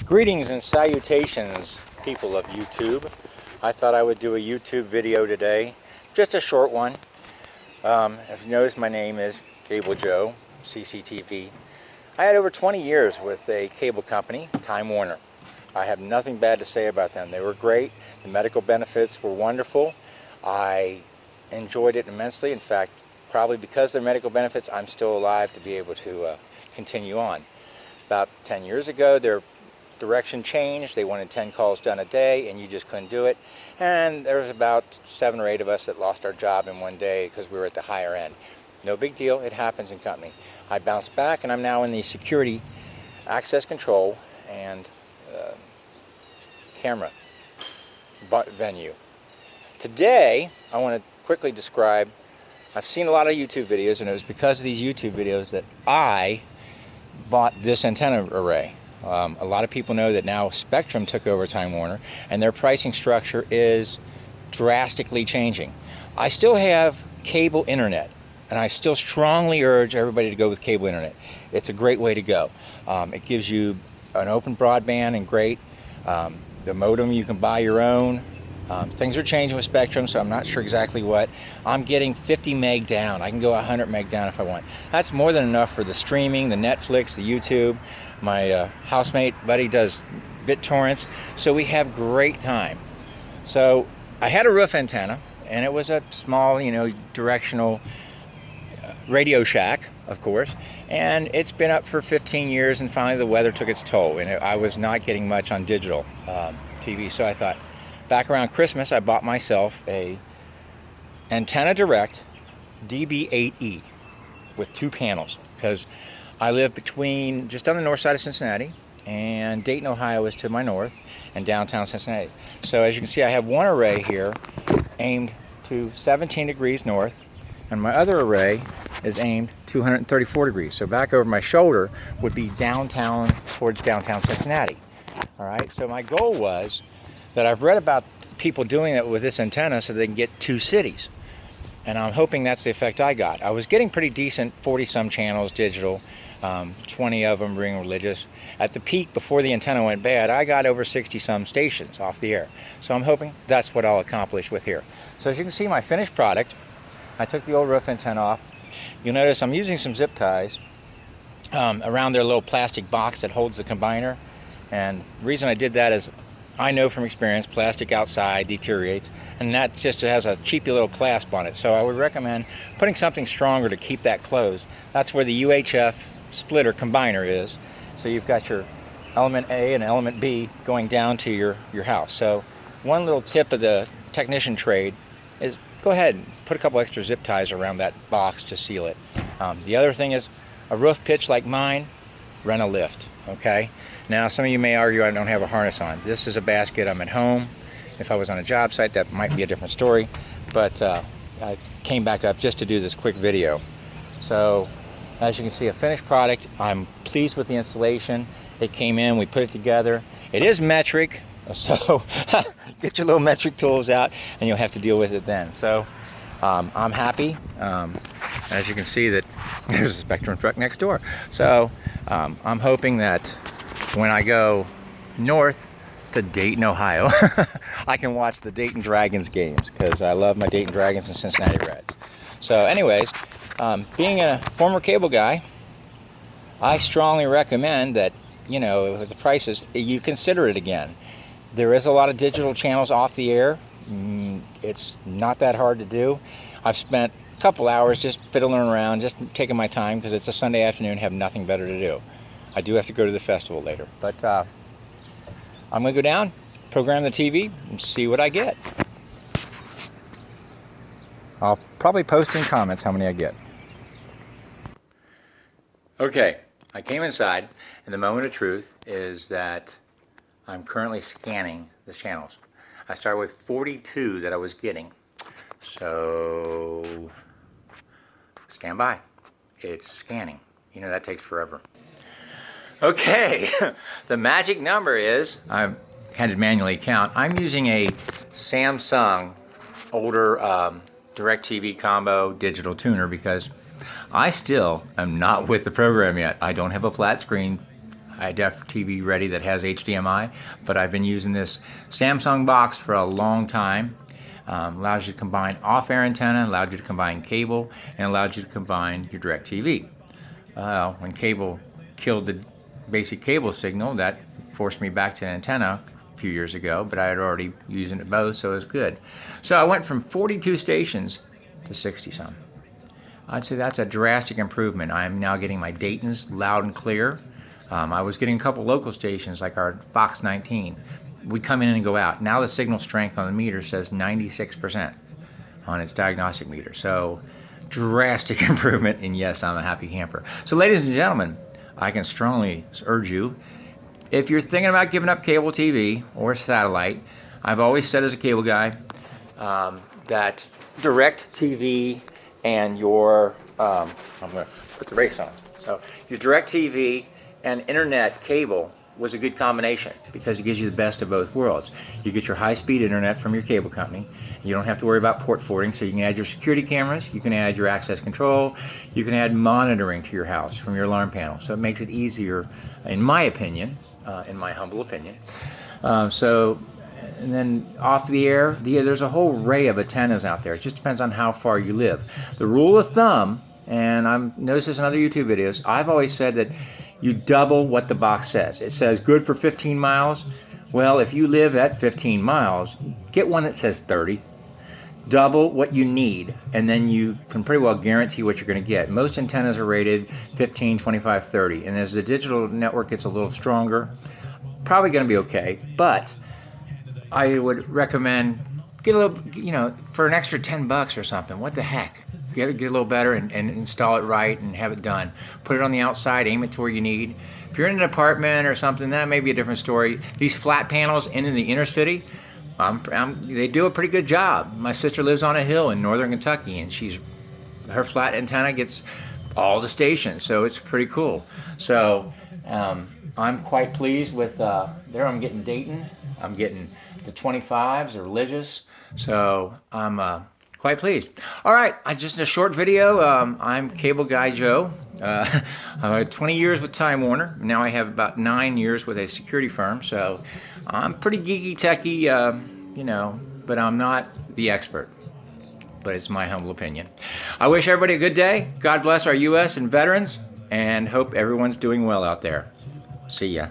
Greetings and salutations, people of YouTube. I thought I would do a YouTube video today, just a short one. As you notice, my name is Cable Joe, CCTV. I had over 20 years with a cable company, Time Warner. I have nothing bad to say about them. They were great. The medical benefits were wonderful. I enjoyed it immensely. In fact, probably because of their medical benefits, I'm still alive to be able to continue on. About 10 years ago, their direction changed. They wanted 10 calls done a day, and you just couldn't do it. And there was about 7 or 8 of us that lost our job in one day because we were at the higher end. No big deal. It happens in company. I bounced back, and I'm now in the security, access control, and camera venue. Today, I want to quickly describe, I've seen a lot of YouTube videos, and it was because of these YouTube videos that I bought this antenna array. A lot of people know that now Spectrum took over Time Warner, and their pricing structure is drastically changing. I still have cable internet, and I still strongly urge everybody to go with cable internet. It's a great way to go. It gives you an open broadband and great. The modem, you can buy your own. Things are changing with Spectrum, so I'm not sure exactly what. I'm getting 50 meg down. I can go 100 meg down if I want. That's more than enough for the streaming, the Netflix, the YouTube. My housemate buddy does BitTorrents, so we have great time. So I had a roof antenna, and it was a small, directional Radio Shack, of course, and it's been up for 15 years, and finally the weather took its toll, and I was not getting much on digital TV, so I thought, back around Christmas, I bought myself a Antenna Direct DB8e with 2 panels, because I live between, just on the north side of Cincinnati, and Dayton, Ohio is to my north, and downtown Cincinnati. So as you can see, I have one array here aimed to 17 degrees north, and my other array is aimed 234 degrees. So back over my shoulder would be downtown, towards downtown Cincinnati. All right, so my goal was that I've read about people doing it with this antenna so they can get 2 cities. And I'm hoping that's the effect I got. I was getting pretty decent, 40-some channels digital, 20 of them being religious. At the peak, before the antenna went bad, I got over 60-some stations off the air. So I'm hoping that's what I'll accomplish with here. So as you can see, my finished product, I took the old roof antenna off. You'll notice I'm using some zip ties around their little plastic box that holds the combiner. And the reason I did that is I know from experience plastic outside deteriorates, and that just has a cheapy little clasp on it. So I would recommend putting something stronger to keep that closed. That's where the UHF splitter combiner is. So you've got your element A and element B going down to your house. So one little tip of the technician trade is go ahead and put a couple extra zip ties around that box to seal it. The other thing is a roof pitch like mine, rent a lift, okay? Now, some of you may argue I don't have a harness on. This is a basket. I'm at home. If I was on a job site, that might be a different story. But I came back up just to do this quick video. So, as you can see, a finished product. I'm pleased with the installation. It came in, we put it together. It is metric, so get your little metric tools out, and you'll have to deal with it then. So, I'm happy. As you can see, that there's a Spectrum truck next door. So, I'm hoping that when I go north to Dayton, Ohio, I can watch the Dayton Dragons games, because I love my Dayton Dragons and Cincinnati Reds. So anyways, being a former cable guy, I strongly recommend that, with the prices, you consider it again. There is a lot of digital channels off the air. It's not that hard to do. I've spent a couple hours just fiddling around, just taking my time, because it's a Sunday afternoon, have nothing better to do. I do have to go to the festival later, but I'm going to go down, program the TV, and see what I get. I'll probably post in comments how many I get. Okay, I came inside, and the moment of truth is that I'm currently scanning the channels. I started with 42 that I was getting, so stand by. It's scanning. That takes forever. Okay, the magic number is, I had to manually count, I'm using a Samsung older DirecTV combo digital tuner because I still am not with the program yet. I don't have a flat screen TV ready that has HDMI, but I've been using this Samsung box for a long time. Allows you to combine off-air antenna, allowed you to combine cable, and allowed you to combine your DirecTV. When cable killed the basic cable signal, that forced me back to an antenna a few years ago, but I had already using it both, so it was good. So I went from 42 stations to 60 some. I'd say that's a drastic improvement. I'm now getting my Dayton's loud and clear. I was getting a couple local stations like our Fox 19. We come in and go out. Now the signal strength on the meter says 96% on its diagnostic meter. So drastic improvement, and yes, I'm a happy camper. So ladies and gentlemen, I can strongly urge you, if you're thinking about giving up cable TV or satellite, I've always said as a cable guy that DirecTV and your, I'm going to put the race on. So your DirecTV and internet cable was a good combination because it gives you the best of both worlds. You get your high-speed internet from your cable company. You don't have to worry about port forwarding, so you can add your security cameras, you can add your access control, you can add monitoring to your house from your alarm panel. So it makes it easier, in my opinion, in my humble opinion. And then off the air, there's a whole array of antennas out there. It just depends on how far you live. The rule of thumb, and I've noticed this in other YouTube videos, I've always said that you double what the box says. It says good for 15 miles. Well, if you live at 15 miles, get one that says 30. Double what you need, and then you can pretty well guarantee what you're going to get. Most antennas are rated 15, 25, 30. And as the digital network gets a little stronger, probably going to be okay. But I would recommend get a little, for an extra $10 or something. What the heck? Get a little better and install it right and have it done. Put it on the outside, aim it to where you need. If you're in an apartment or something, that may be a different story. These flat panels in the inner city, they do a pretty good job. My sister lives on a hill in northern Kentucky, and her flat antenna gets all the stations, so it's pretty cool. So I'm quite pleased with, there I'm getting Dayton, I'm getting the 25s or religious, so I'm quite pleased. All right, just a short video. I'm Cable Guy Joe. I had 20 years with Time Warner. Now I have about 9 years with a security firm, so I'm pretty geeky, techie, but I'm not the expert. But it's my humble opinion. I wish everybody a good day. God bless our U.S. and veterans, and hope everyone's doing well out there. See ya.